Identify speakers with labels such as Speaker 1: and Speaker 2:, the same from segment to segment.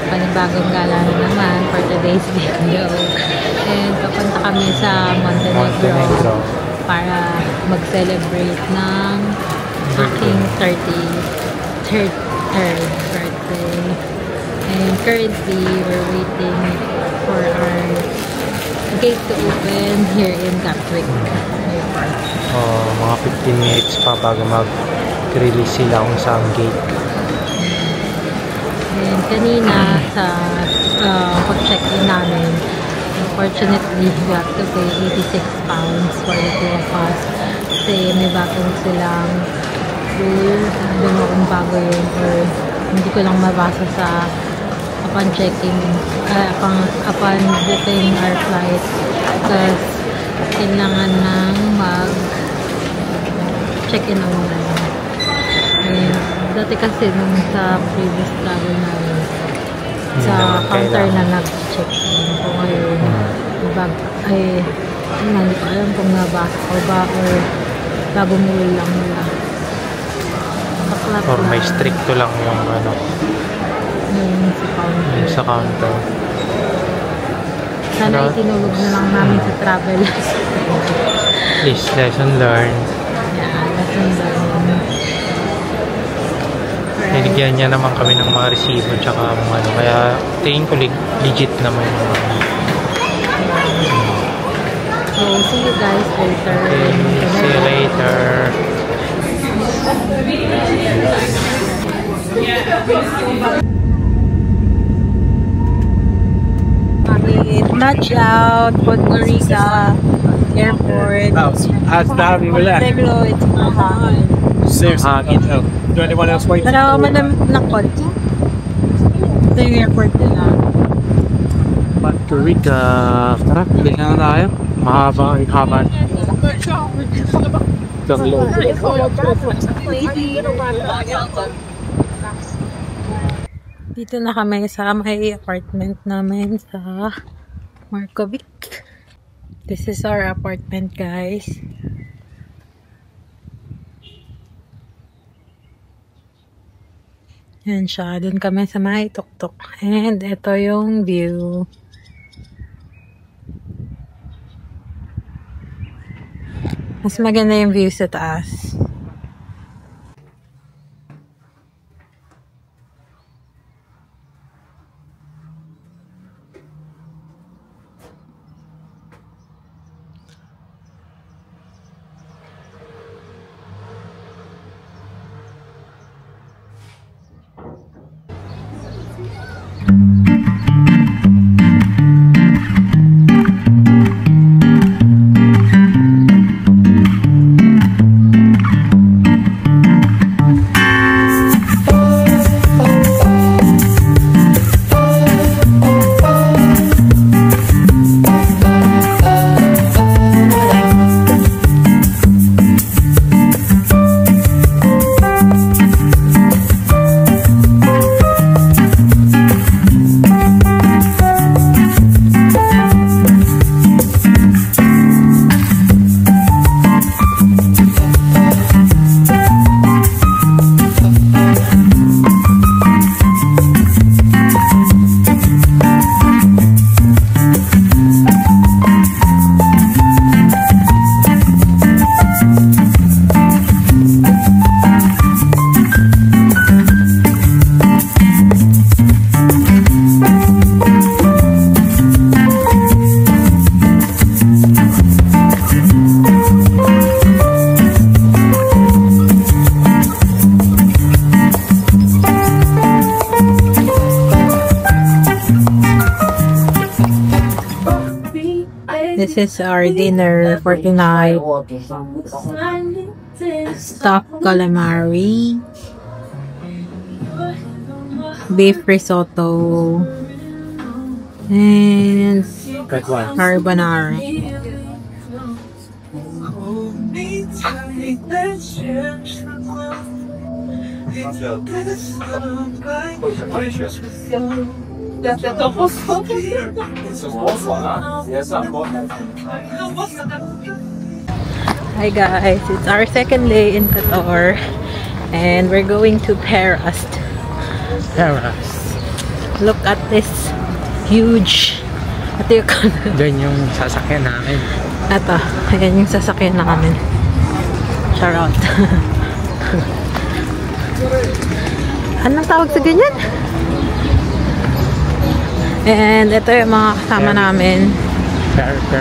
Speaker 1: Panibagong gala na naman for today's video. And papunta kami sa Montenegro para mag-celebrate ng aking 33rd birthday. And currently, we're waiting for our gate to open here in Gatwick Airport.
Speaker 2: Mga 15 minutes pa bago mag-release sila kung saan gate.
Speaker 1: And kanina sa pag-check-in namin, unfortunately, we have to pay 86 pounds for the two of us. Kasi may bagong silang rule. Sabi mo kung bago yun or hindi ko lang mabasa sa upon checking, upon booking our flight. Because kailangan nang mag-check-in online. And dati kasi nung sa previous travel namin, sa counter na nag-check-in ko ngayon, hindi ko alam kung nabasa ko ba or bagong rule lang nila.
Speaker 2: Or may stricto lang yung ano,
Speaker 1: yung sa counter.
Speaker 2: Yung sa counter.
Speaker 1: Sana itinulog na lang namin sa travel.
Speaker 2: Please, lesson learned.
Speaker 1: Yeah, lesson learned.
Speaker 2: Niligyan niya naman kami ng mga resibo tsaka mga ano, kaya tingin ko legit naman yung mga.
Speaker 1: So, see you guys later.
Speaker 2: Okay, see you later.
Speaker 1: Nudge out, Puerto Rico Airport.
Speaker 3: How's the having with that?
Speaker 1: Montenegro, it's mahal.
Speaker 3: Seriously, do anyone else wait?
Speaker 1: Pero malamit ng konti. Ito yung airport nila.
Speaker 2: Puerto Rico. Tara, bilhin na tayo. Mahaba ang haba.
Speaker 1: Dito na kami sa may apartment namin sa Markovic. This is our apartment, guys. Yan siya. Doon kami sa may tuktok. And ito yung view. Mas maganda yung view sa taas. This is our dinner for tonight. Stuffed calamari, beef risotto, and carbonara. Hi guys, it's our second day in Qatar and we're going to Paras. Look at this huge. Ito yung
Speaker 2: Diyan yung sasakyan namin.
Speaker 1: Ito, ayan yung sasakyan namin. Charot. Anong tawag sa ganyan? And ito yung mga kasama namin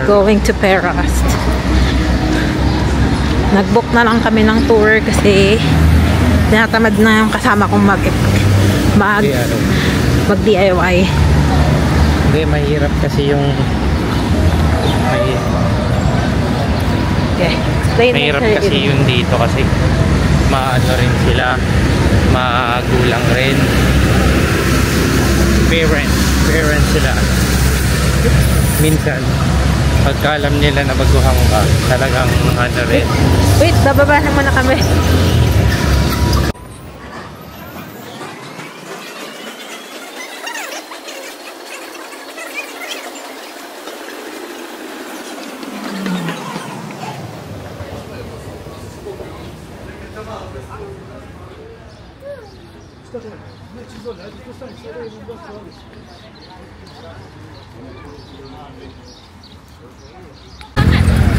Speaker 1: going to Paras. Nag-book na lang kami ng tour kasi tinatamad na yung kasama kong mag-DIY.
Speaker 2: Hindi, mahirap kasi yung mahirap kasi yung dito kasi maano rin sila, magulang rin, parents sila. Minsan pagka alam nila na baguhan ka, talagang ano rin.
Speaker 1: Wait, bababa na muna kami.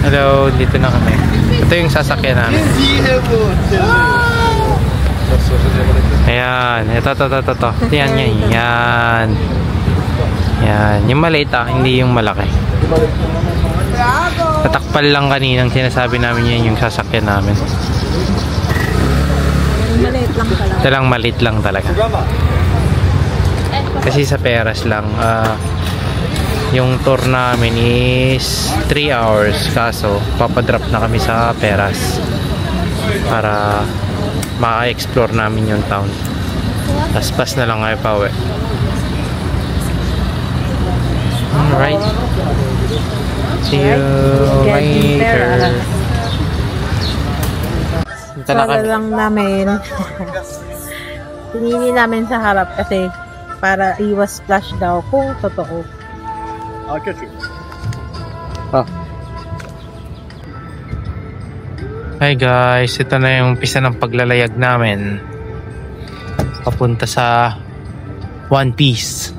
Speaker 2: Hello, dito na kami. Ito yung sasakyan namin. Ayan, ito. Yan. Yan, yung maliit hindi yung malaki. Tatakpal lang kaninang sinasabi namin yan yung sasakyan namin.
Speaker 1: Maliit lang talaga.
Speaker 2: Ito lang, maliit lang talaga. Kasi sa Paras lang, yung tour namin is 3 hours, kaso papadrop na kami sa Paras para ma-explore namin yung town. Paspas na lang kayo pa uwi. Alright, see you later.
Speaker 1: Wala lang namin. Pinili namin sa harap kasi para iwas splash daw kung totoo.
Speaker 2: Hi guys, ito na yung umpisa ng paglalayag namin papunta sa One Piece.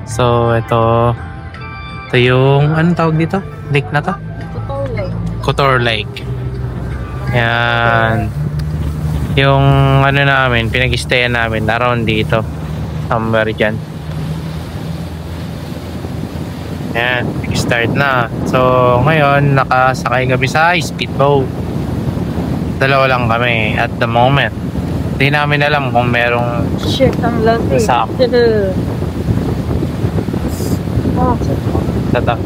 Speaker 2: So ito yung anong tawag dito? Lake na to? Kotor Lake. Yan yung ano namin, pinag-stayan namin around dito. Somewhere dyan. Ayan, nag-start na. So, ngayon, nakasakay kami sa speedboat. Dalawa lang kami at the moment. Hindi namin alam kung merong
Speaker 1: shit, ang laki.
Speaker 2: Tata.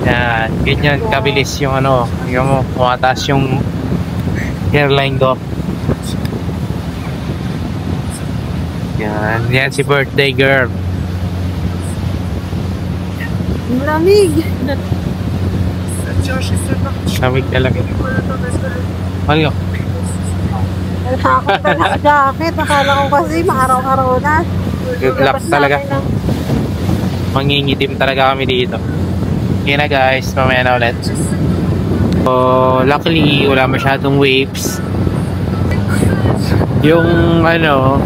Speaker 2: Ayan, ganyan kabilis yung ano, yung kumataas yung airline ko. Yan si birthday girl.
Speaker 1: Lamig.
Speaker 2: Lamig talaga. Ano?
Speaker 1: Nakakot na sa jacket. Akala ko kasi maaraw-araw na.
Speaker 2: Good luck talaga. Mangingitim talaga kami dito. Okay na guys, mamaya na ulit. So, luckily wala masyadong waves. Yung ano,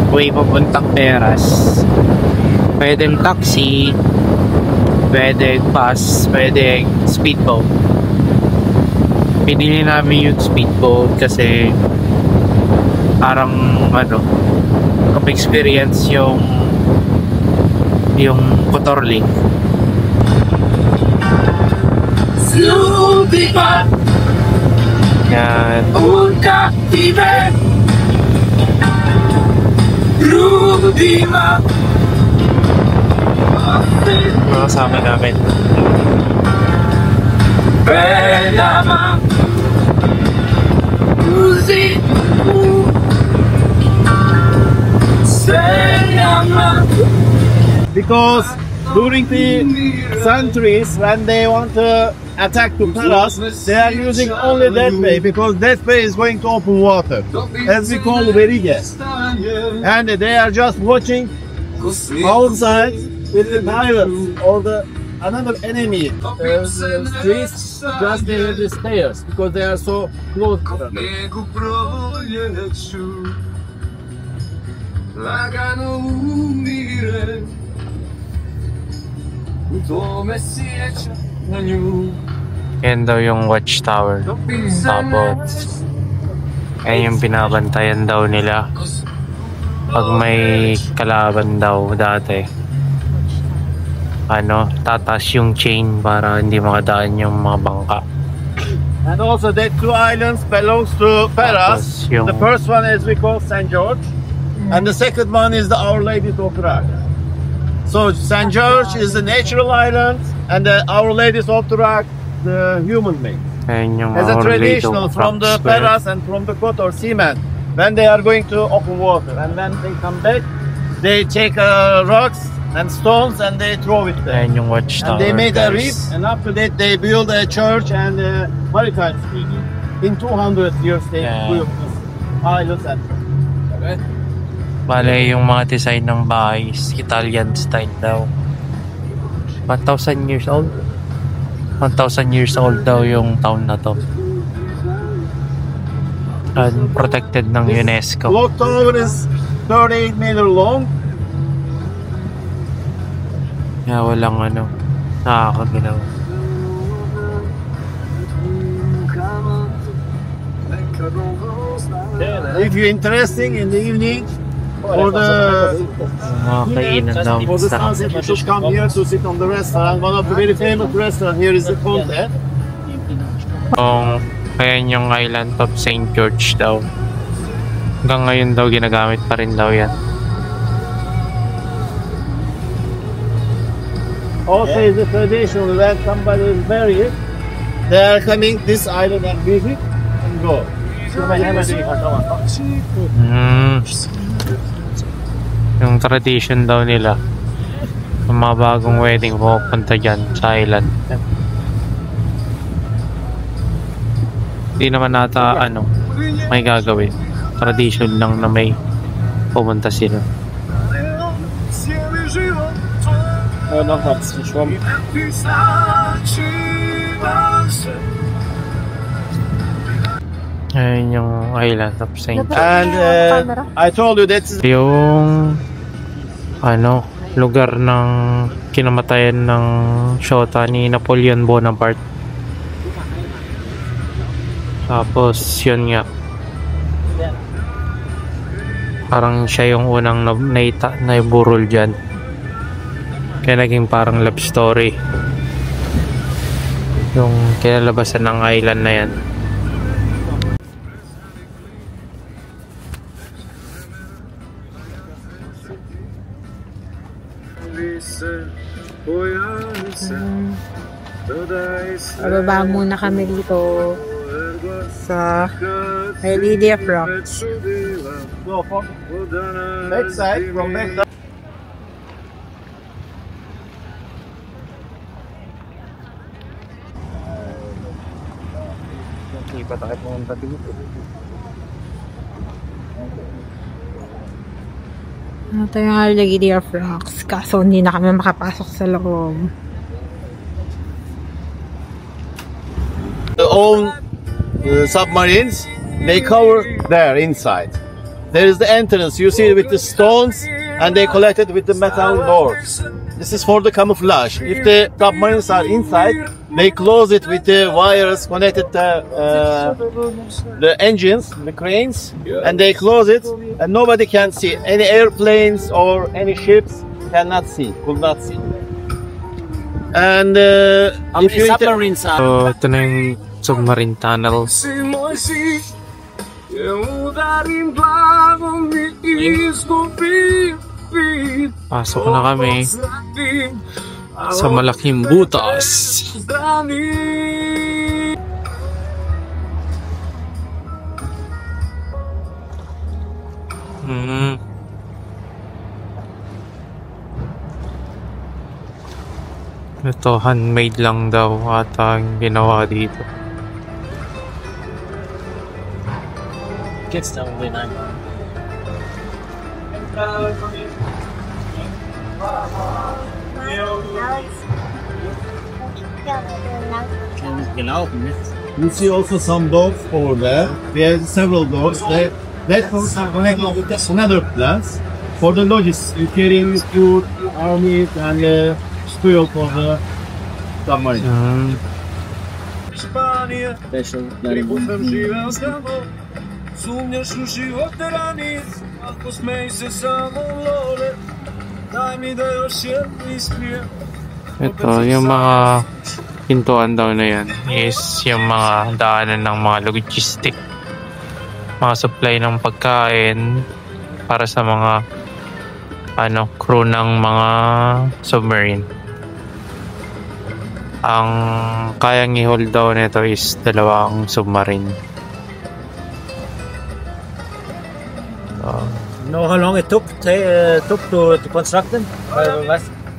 Speaker 2: way papuntang Paras, pwedeng taxi, pwedeng bus, pwedeng speedboat. Pinili namin yung speedboat kasi parang ano, experience yung Kotor Lake. Yan. Mga kasama namin.
Speaker 3: Because during the centuries, when they want to attack to Paras, they are using only that way, because that way is going to open water, as we call Verige. And they are just watching outside with the pirates or the another enemy. Streets just near the stairs, because they are so close to them.
Speaker 2: Yan daw yung watchtower. Tapos yan yung binabantayan daw nila pag may kalaban daw dati. Ano, tatas yung chain para hindi makadaan yung mga bangka.
Speaker 3: And also that two islands belongs to Paras.
Speaker 2: Yung...
Speaker 3: The first one is we call St. George, and the second one is the Our Lady of Rock. So St. George is the natural island, and the Our Lady of Rock, the human made. As a traditional from the Paras and from the Kotor seamen, when they are going to open water, and when they come back, they take rocks and stones and they throw it there.
Speaker 2: And yung watchtower,
Speaker 3: and they made
Speaker 2: guys.
Speaker 3: a reef, and after that they build a church and maritime speaking. In 200 years they built this island. Okay.
Speaker 2: Bale, yung mga design ng bahay is Italian style daw. 1,000 years old? 1,000 years old daw yung town na to. And protected ng UNESCO.
Speaker 3: Clock tower is 38 meter long.
Speaker 2: Kaya walang ano, nakakaginaw.
Speaker 3: If you're interested in the evening, for the
Speaker 2: Mga kainan daw.
Speaker 3: for the sunset, you should come here to sit on the restaurant. One of the very famous restaurants here is the Conte.
Speaker 2: Kaya yung island of St. George daw. Hanggang ngayon daw ginagamit pa rin daw yan.
Speaker 3: Also, is a tradition when somebody is buried, they are coming this island and visit and go.
Speaker 2: Yung tradition daw nila, yung mga bagong wedding pupunta dyan sa island. Hindi naman nata may gagawin. Tradition lang na may pupunta sila. Ayun yung island of St. George.
Speaker 3: And I told you that's
Speaker 2: Yung lugar ng kinamatayan ng shota ni Napoleon Bonaparte. Tapos yun nga, parang siya yung unang naiburol dyan. Kaya naging parang love story yung kinalabasan ng island na yan.
Speaker 1: Bababa muna kami dito sa Lady of Rocks.
Speaker 3: go from back side, from back side. Hindi pa tayo pumunta dito.
Speaker 1: Ito yung Lady of Rocks, kaso hindi na kami makapasok sa loob.
Speaker 3: The own submarines, they cover there inside. There is the entrance, you see, with the stones, and they collected with the metal doors. This is for the camouflage. If the submarines are inside, they close it with the wires connected to the engines, the cranes, and they close it, and nobody can see. Any airplanes or any ships cannot see, could not see. And if you submarines are...
Speaker 2: So, ito na yung submarine tunnels. Pasok na kami. sa malaking butas. Ito, handmade lang daw ata ang ginawa dito.
Speaker 4: Gets down when I'm
Speaker 3: You see also some dogs over there. We have several dogs. That dogs are connected with another place for the logistics, carrying food, army, and fuel for the submarine.
Speaker 4: special
Speaker 2: Ito, yung mga pintuan daw na yan is yung mga daanan ng mga logistic, mga supply ng pagkain para sa mga crew ng mga submarine. Ang kayang i-hold daw nito is 2 submarine.
Speaker 4: Know how long it took to construct them?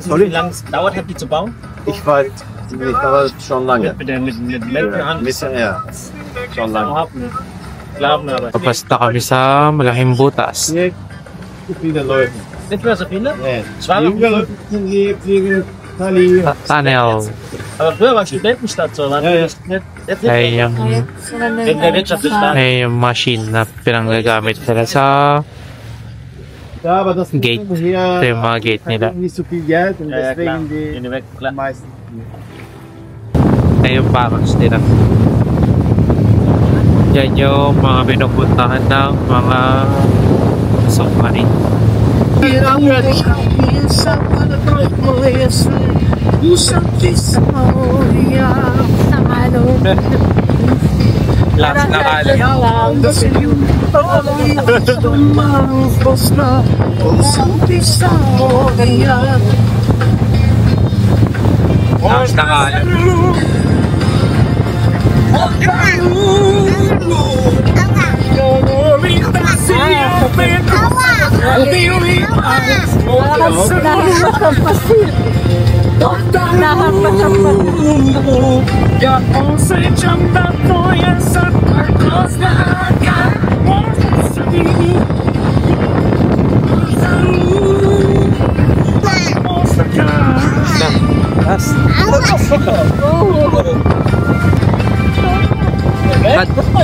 Speaker 4: Wie lange es dauert hat, die zu bauen?
Speaker 3: Ich weiß, schon lange.
Speaker 4: Mit Menschenhand.
Speaker 3: Ja, schon lange.
Speaker 4: Glauben aber.
Speaker 2: Tapos na kami sa malaking butas.
Speaker 3: Hier viele Leute.
Speaker 4: Nicht mehr so viele?
Speaker 3: Nee.
Speaker 4: Zwei noch.
Speaker 3: Junge Leute sind hier, fliegen, Tali.
Speaker 2: Tunnel.
Speaker 4: Aber früher war Studentenstadt so.
Speaker 3: Ja, ja.
Speaker 4: Jetzt
Speaker 2: Ay yung,
Speaker 4: wegen der Wirtschaft ist da.
Speaker 2: ay yung machine na pinanggagamit nila sa
Speaker 3: Ja, aber das
Speaker 2: Gate.
Speaker 3: hier
Speaker 2: Ito yung mga gate nila.
Speaker 3: nicht so viel Geld und
Speaker 4: Ja, ja, klar.
Speaker 3: deswegen
Speaker 4: Gehen die weg, klar.
Speaker 3: meisten.
Speaker 2: ay yung barracks nila. Yan yung mga pinupuntahan ng mga submarine. Last na kalat. Last na kalat.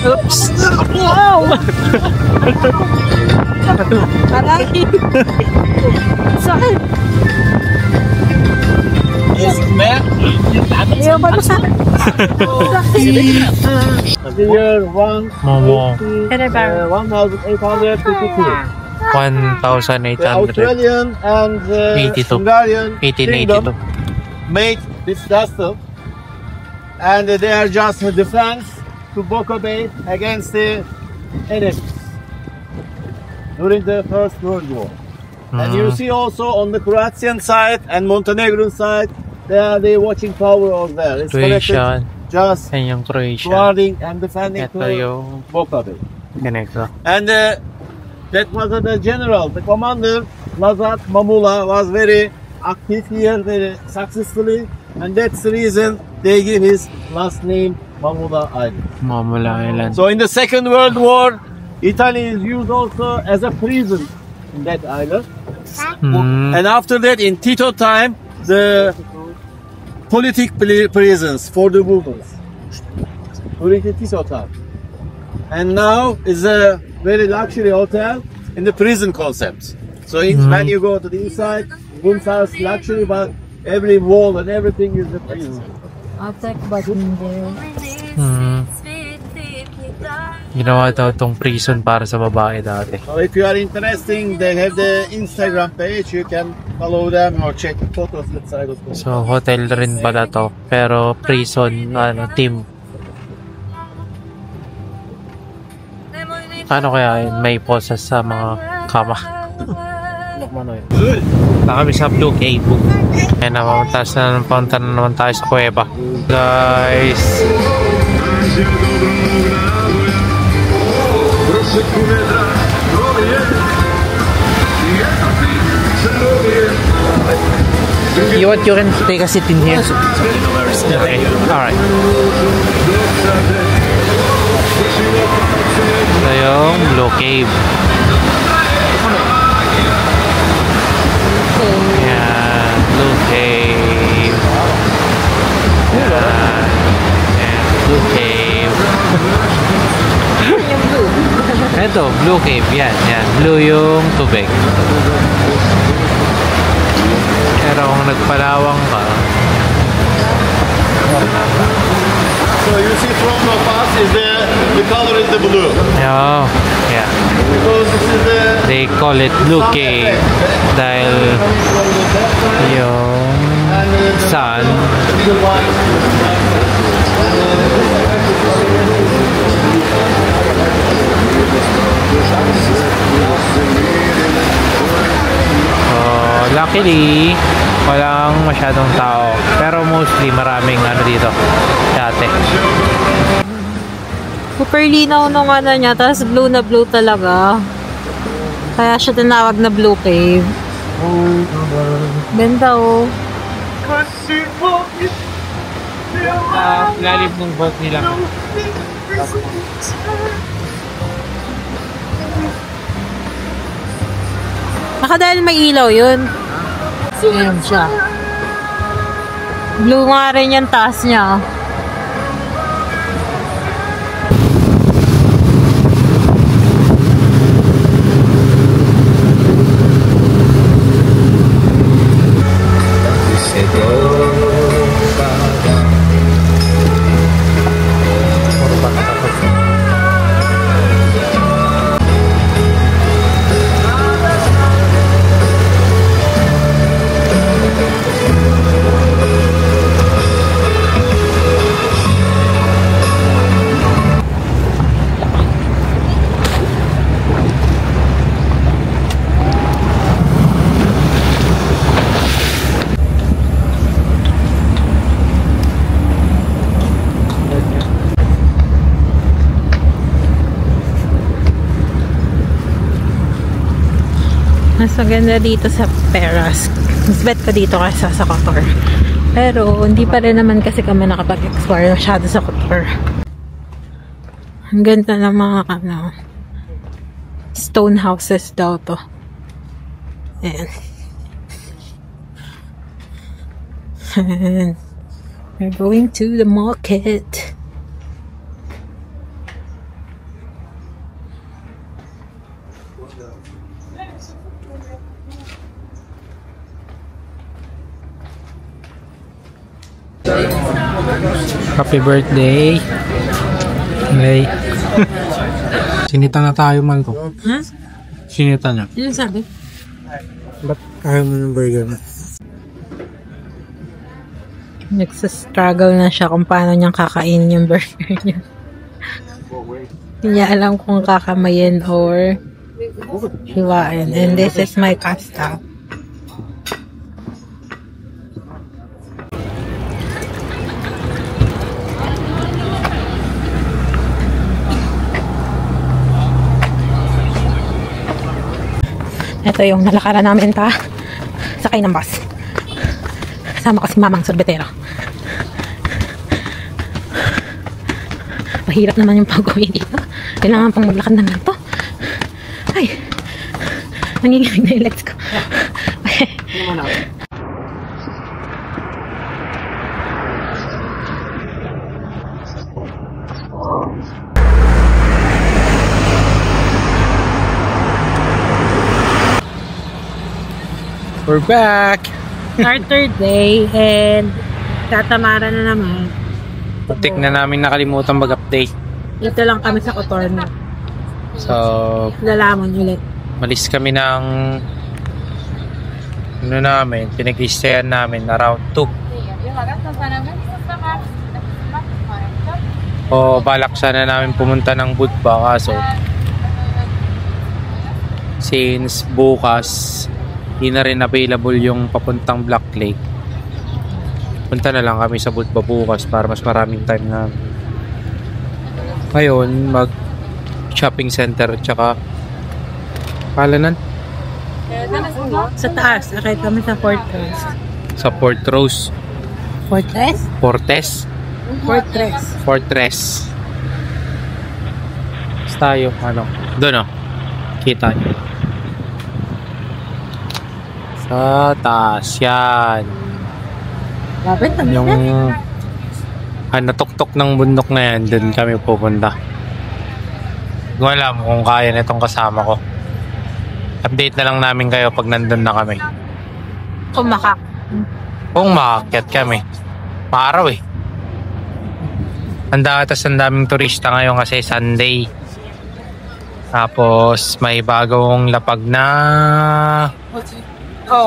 Speaker 2: Oops.
Speaker 1: Wow! Aray! Sakit! Ayaw ba sa...
Speaker 3: Year 1,
Speaker 2: Momo.
Speaker 3: 1852.
Speaker 2: 1,800.
Speaker 3: The Australian and
Speaker 2: 82.
Speaker 3: Hungarian
Speaker 2: 1882.
Speaker 3: kingdom made this vessel, and they are just a defense to Boca Bay against the enemies during the First World War. And you see also on the Croatian side and Montenegrin side, they are the watching tower over there. It's connected
Speaker 2: Croatian.
Speaker 3: just
Speaker 2: Yan yung Croatia.
Speaker 3: guarding and defending
Speaker 2: Ito yung
Speaker 3: Boca Bay.
Speaker 2: ganito.
Speaker 3: And that was the general, the commander, Lazat Mamula, was very active here, very successfully, and that's the reason they give his last name Mamula Island.
Speaker 2: Mamula Island.
Speaker 3: So in the Second World War, Italy is used also as a prison in that island. And after that, in Tito time, the political prisons for the women during the Tito time. And now is a very luxury hotel in the prison concept. So when you go to the inside, rooms are luxury, but every wall and everything is a prison.
Speaker 1: Attack button there.
Speaker 2: Ginawa daw tong prison para sa babae dati.
Speaker 3: So if you are interested, they have the Instagram page. You can follow them or check the photos inside of them.
Speaker 2: So hotel rin pala to, pero prison team. Ano kaya yun? May poses sa mga kama. Na kami sa Blue Cave. Ayan, punta na naman tayo sa kuweba. Guys. You can take a seat in here. Okay, alright. Ito yung Blue Cave. Ayan, Blue Cave. Ayan, Blue Cave. Ito, Blue Cave. Yan, yan. Blue yung tubig. Pero kung nagpalawang ka,
Speaker 3: So you see from the past is the color is the blue.
Speaker 2: oh, yeah.
Speaker 3: Because this is the
Speaker 2: They call it Blue Cave dahil yung sun luckily walang masyadong tao pero mostly maraming ano dito dati.
Speaker 1: Super linaw nung ano niya, tapos blue na blue talaga. Kaya siya tinawag na Blue Cave. Ganda oh.
Speaker 2: Lalim ng boat nila.
Speaker 1: Baka dahil may ilaw yun. Ayan siya. Blue nga rin yung taas niya. Mas maganda dito sa Peras. Mas bet ko dito kaysa sa Kotor. Pero hindi pa rin naman kasi kami nakapag-explore masyado sa Kotor. Ang ganda ng mga ano, stone houses daw to. Ayan. And we're going to the market.
Speaker 2: Happy birthday. Hey. Sinita na tayo, Malco.
Speaker 1: Huh?
Speaker 2: Sinita na.
Speaker 1: Ano sabi?
Speaker 2: Ba't ayaw mo ng burger mo?
Speaker 1: Nagsastruggle na siya kung paano niyang kakainin yung burger niya. Hindi niya alam kung kakamayin or hiwain. And this is my pasta. Ito yung nalakaran namin sakay ng bus. Kasama ko si Mamang Sorbetero. Mahirap naman yung pag-uwi dito. Kailangan pang maglakad ng ganito. Ay! Nanginginig na yung legs ko.
Speaker 2: We're back!
Speaker 1: Our third day and tatamara na naman.
Speaker 2: Putik na namin nakalimutan mag-update.
Speaker 1: Dito lang kami sa Kotor na.
Speaker 2: So,
Speaker 1: Lalamon ulit.
Speaker 2: malis kami ng ano namin, pinag-istayan namin around 2. O balak sana namin pumunta ng Budva kaso since bukas Hindi na rin available yung papuntang Black Lake. Punta na lang kami sa Budva bukas para mas maraming time na ngayon mag shopping center tsaka palanan
Speaker 1: Sa taas, akit kami sa Fortress.
Speaker 2: sa Fort Rose.
Speaker 1: Fortress?
Speaker 2: Fortes?
Speaker 1: Fortress.
Speaker 2: Fortress. Tapos tayo, ano? Doon oh. Kita nyo. Sa taas yan.
Speaker 1: Lapit na
Speaker 2: Yung natuktok ng bundok na yan, doon kami pupunta. Hindi ko alam kung kaya na itong kasama ko. Update na lang namin kayo pag nandun na kami.
Speaker 1: Kumakak.
Speaker 2: Kung makaakyat kami. Maaraw eh. Ang daming turista ngayon kasi Sunday. Tapos may bagong lapag na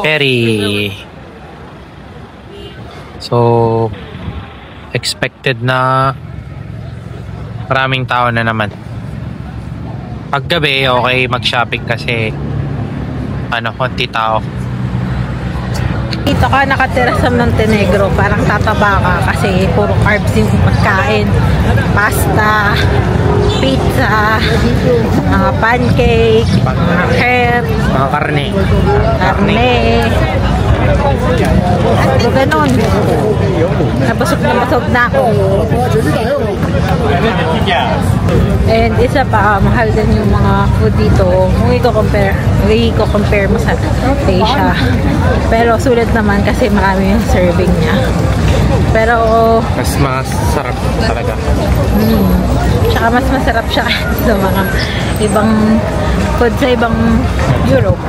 Speaker 2: ferry. So expected na maraming tao na naman. Paggabi okay mag-shopping kasi konti tao.
Speaker 1: Dito ka nakatira sa Montenegro, parang tataba ka kasi puro carbs yung pagkain. Pasta, pizza, mga pancake, mga crepe,
Speaker 2: Mga karne.
Speaker 1: karne. So, ganun. Nabusog na ako. And isa pa, mahal din yung mga food dito. Kung i-compare mo sa Asia. Pero sulit naman kasi marami yung serving niya. Pero
Speaker 2: Mas masarap talaga.
Speaker 1: tsaka mas masarap siya sa mga ibang food sa ibang Europe.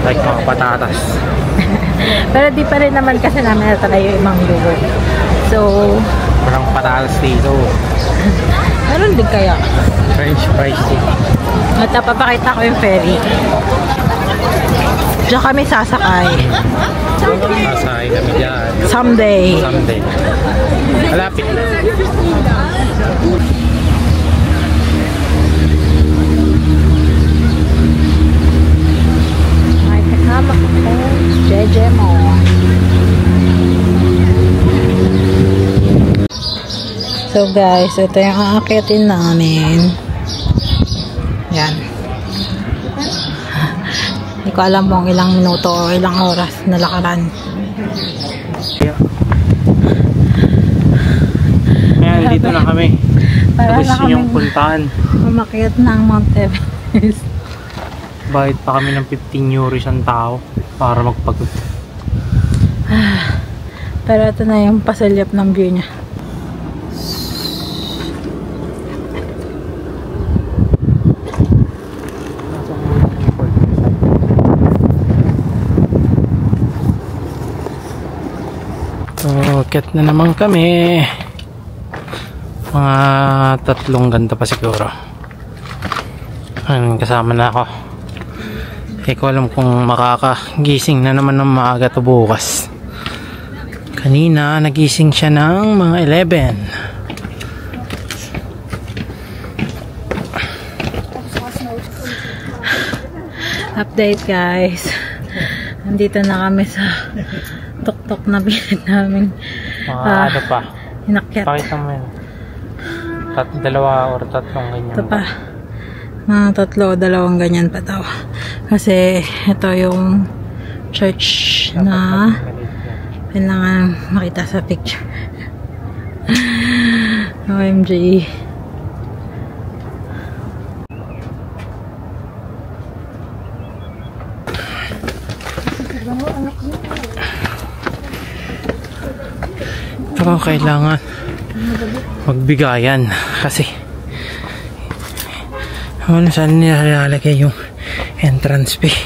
Speaker 2: Like mga patatas.
Speaker 1: Pero di pa rin naman kasi namin natry yung ibang Europe. So,
Speaker 2: Walang patatas dito.
Speaker 1: meron din kaya.
Speaker 2: French fries din.
Speaker 1: At papakita ko yung ferry. Diyan kami sasakay.
Speaker 2: Sasakay kami dyan.
Speaker 1: Someday.
Speaker 2: Someday. Malapit na.
Speaker 1: May kasama ko. Jeje mo. So guys, ito yung aakyatin namin. Yan. Hindi ko alam kung ilang minuto o ilang oras na lakaran.
Speaker 2: Ayan, dito na kami.
Speaker 1: Para
Speaker 2: Gusto
Speaker 1: na
Speaker 2: yung
Speaker 1: kami
Speaker 2: puntahan.
Speaker 1: umakyat ng Mount Everest.
Speaker 2: Bayad pa kami ng 15 euros ang tao para magpagod.
Speaker 1: Pero ito na yung pasalyap ng view niya.
Speaker 2: So, ket na naman kami. Mga 3 ganda pa siguro. Ayun, kasama na ako. Hindi ko alam kung makakagising na naman ng maaga to bukas. Kanina, nagising siya ng mga 11.
Speaker 1: Update guys. Nandito na kami sa tuktok na bilit namin.
Speaker 2: Ano pa?
Speaker 1: Inakyat.
Speaker 2: Pakita mo yun. 2 or 3 ganyan.
Speaker 1: Ito pa. Mga 3 o 2 ganyan pa daw. Kasi ito yung church na kailangan makita sa picture. OMG.
Speaker 2: Pero kailangan magbigayan kasi saan nilalagay yung entrance fee.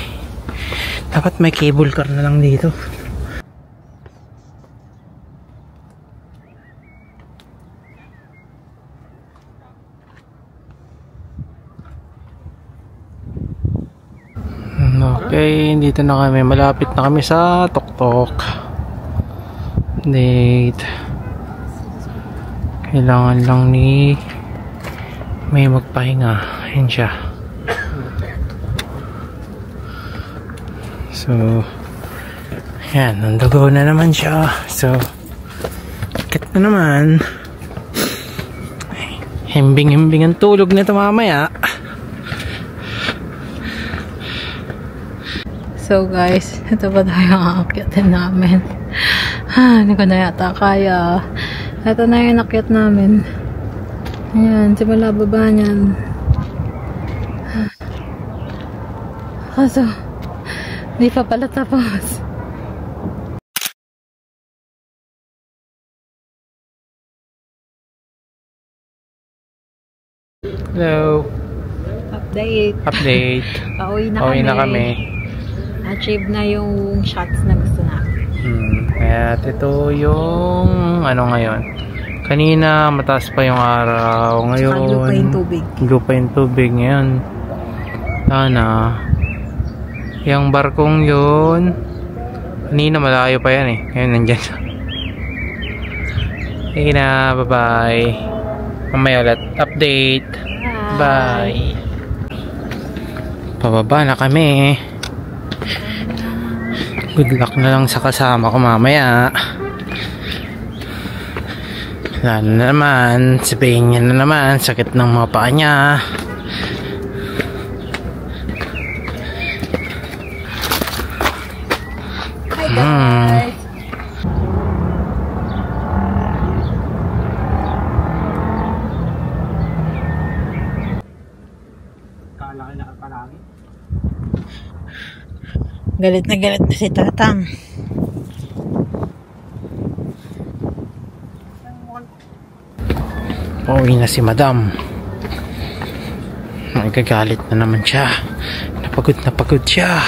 Speaker 2: Dapat may cable car na lang dito. Okay, dito na kami. Malapit na kami sa tuktok. Date. Kailangan lang ni may magpahinga. Ayan siya. So, yan, nandugo na naman siya. So, kat na naman. Himbing-himbing ang tulog nito mamaya.
Speaker 1: So guys, ito pa tayo ang akyatin namin. Hindi ko na yata kaya. Ito na yung akyat namin. Ayan, simula baba niyan. Kaso, hindi pa pala tapos.
Speaker 2: Hello.
Speaker 1: Update. Pauwi na kami. Achieve na yung shots na gusto namin.
Speaker 2: At ito yung ano ngayon. Kanina mataas pa yung araw. Ngayon blue pa yung tubig ngayon. Sana yung barkong yun, kanina malayo pa yan eh. Ngayon nandyan siya. Sige na, bye bye. Mamaya ulit update. Bye. Pababa na kami. Good luck na lang sa kasama ko mamaya. Wala na naman, sabihin niya na naman, sakit ng mga paa niya.
Speaker 1: Hi guys! Galit na si Tatang.
Speaker 2: Pauwi na si Madam. Nagagalit na naman siya. Napagod siya.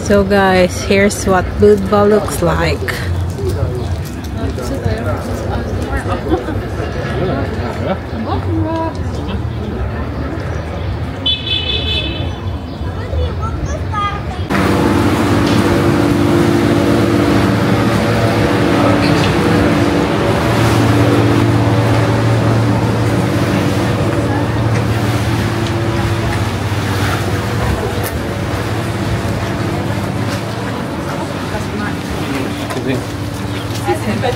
Speaker 1: So guys, here's what Budva looks like.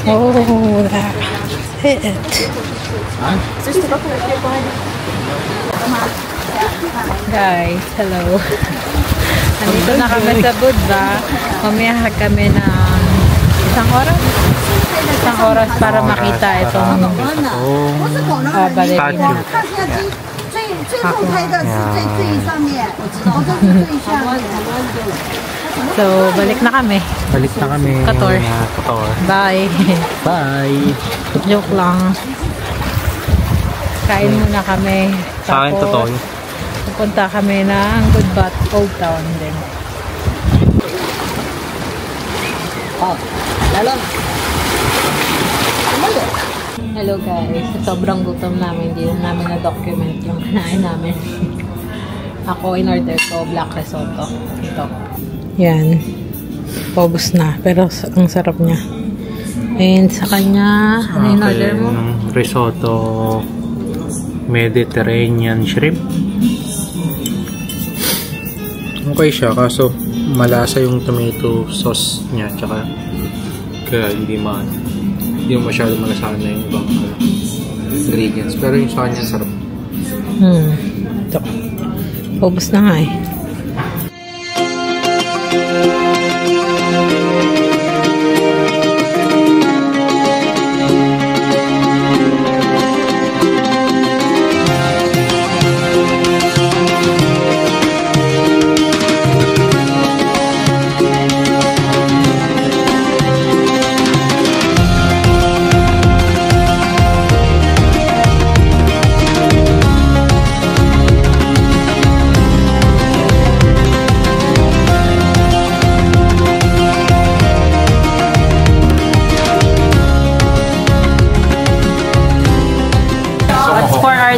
Speaker 1: Oh, that's it. Guys, hello. Nandito na kami sa Budva. Mamaya kami ng isang oras para makita itong ballerina. So, balik na kami. Kator. Bye.
Speaker 2: Bye.
Speaker 1: Joke lang. Kain muna kami.
Speaker 2: Sa akin totoo.
Speaker 1: Pupunta kami ng Budva Old Town din. Hello guys. Sobrang gutom namin. Hindi na namin na-document yung kinain namin. Ako in-order ko black risotto. Ito. Yan. Paubos na. Pero ang sarap niya. And sa kanya, ano yung order mo?
Speaker 2: Risotto Mediterranean shrimp. Okay siya, kaso malasa yung tomato sauce niya. Tsaka kaya hindi masyado malasahan na yung ibang ingredients. Pero yung sa kanya sarap.
Speaker 1: Ito. Paubos na nga eh.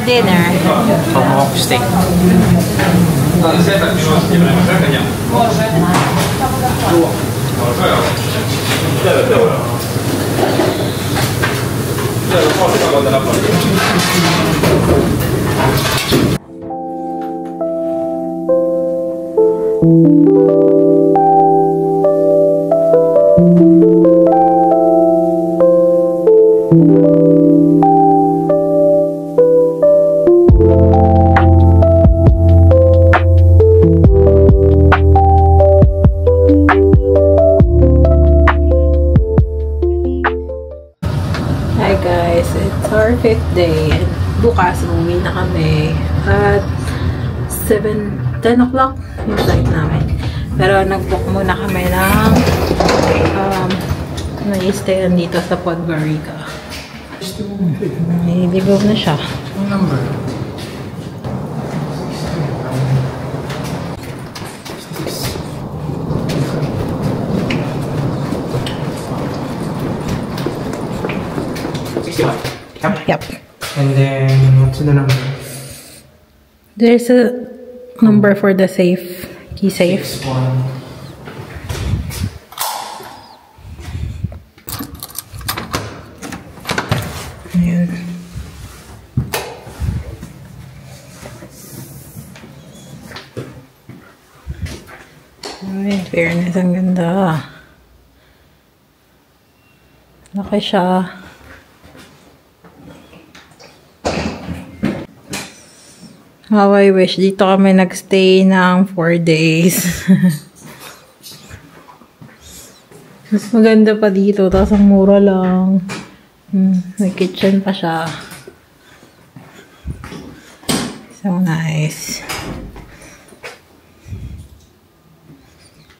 Speaker 1: dinner.
Speaker 2: Tomahawk steak.
Speaker 1: Hi guys, it's our 5th day. Bukas, umuwi na kami at 10 o'clock yung flight namin. Pero nag-book muna kami ng na-stayan dito sa Podgorica. Niligaw na siya.
Speaker 2: Ang number?
Speaker 1: Yep.
Speaker 2: And then, what's the number?
Speaker 1: There's a number for the safe. Key safe.
Speaker 2: 61.
Speaker 1: Ayan. Ay, fairness, ang ganda. Laki siya. How I wish. Dito kami nagstay ng 4 days. Mas maganda pa dito. Tapos ang mura lang. May kitchen pa siya. So nice.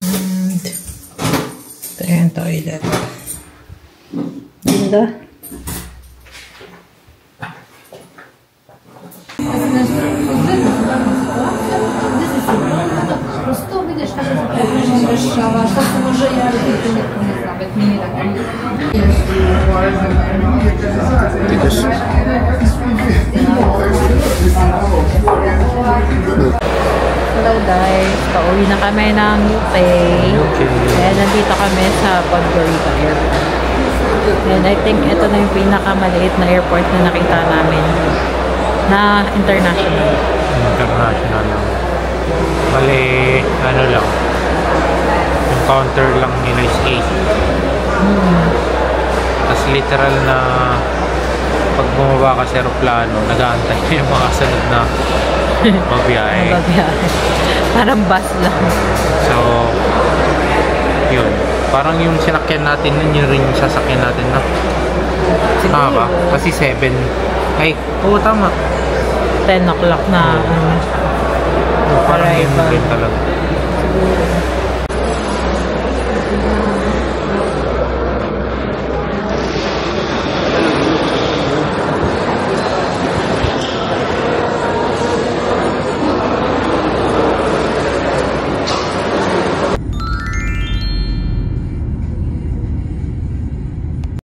Speaker 1: And ito yung toilet. Ganda.
Speaker 5: Просто видиш, так дешева, так може я не знаю, мені так.
Speaker 1: Hello guys, pauwi na kami ng UK. And nandito kami sa Podgorica Airport. And I think ito na yung pinakamaliit na airport na nakita namin na international.
Speaker 2: International lang. Bali, ano lang. Yung counter lang nila is 8. Tapos literal na pag bumaba ka sa aeroplano, nag-aantay na yung mga sunod na mabiyahe.
Speaker 1: Parang bus lang.
Speaker 2: So, yun. Parang yung sinakyan natin nun, yun rin yung sasakyan natin na. Tama ba? Kasi 7. Ay, oo, tama.
Speaker 1: 10 o'clock na.
Speaker 2: Parang yun rin talaga.
Speaker 1: Siguro.